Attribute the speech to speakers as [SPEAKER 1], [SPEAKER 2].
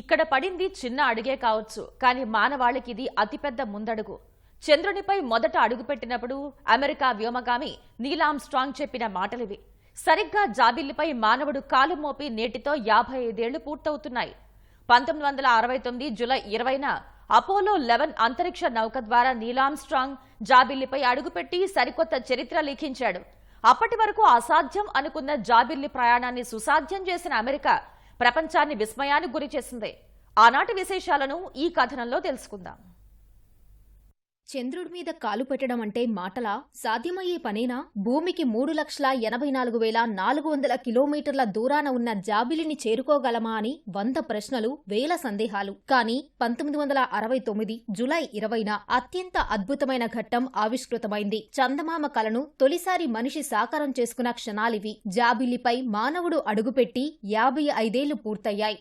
[SPEAKER 1] ఇక్కడ పడింది చిన్న అడుగే కావచ్చు, కానీ మానవాళికి ఇది అతిపెద్ద ముందడుగు. చంద్రునిపై మొదట అడుగుపెట్టినప్పుడు అమెరికా వ్యోమగామి నీల్ ఆర్మ్స్ట్రాంగ్ చెప్పిన మాటలివి. సరిగ్గా జాబిల్లిపై మానవుడు కాలు మోపి నేటితో 55 ఏళ్లు పూర్తవుతున్నాయి. 1969 జూలై 20న అపోలో 11 అంతరిక్ష నౌక ద్వారా నీల్ ఆర్మ్స్ట్రాంగ్ జాబిల్లిపై అడుగుపెట్టి సరికొత్త చరిత్ర లిఖించాడు. అప్పటి వరకు అసాధ్యం అనుకున్న జాబిల్లి ప్రయాణాన్ని సుసాధ్యం చేసిన అమెరికా ప్రపంచాన్ని విస్మయానికి గురిచేసింది. ఆనాటి విశేషాలను ఈ కథనంలో తెలుసుకుందాం.
[SPEAKER 2] చంద్రుడి మీద కాలు పెట్టడం అంటే మాటలా? సాధ్యమయ్యే పనేనా? భూమికి 3,84,400 కిలోమీటర్ల దూరాన ఉన్న జాబిలిని చేరుకోగలమా అని 100 ప్రశ్నలు, వేల సందేహాలు. కానీ 1969 జూలై 20న అత్యంత అద్భుతమైన ఘట్టం ఆవిష్కృతమైంది. చందమామ కలను తొలిసారి మనిషి సాకారం చేసుకున్న క్షణాలివి. జాబిలిపై మానవుడు అడుగుపెట్టి 55 ఏళ్లు పూర్తయ్యాయి.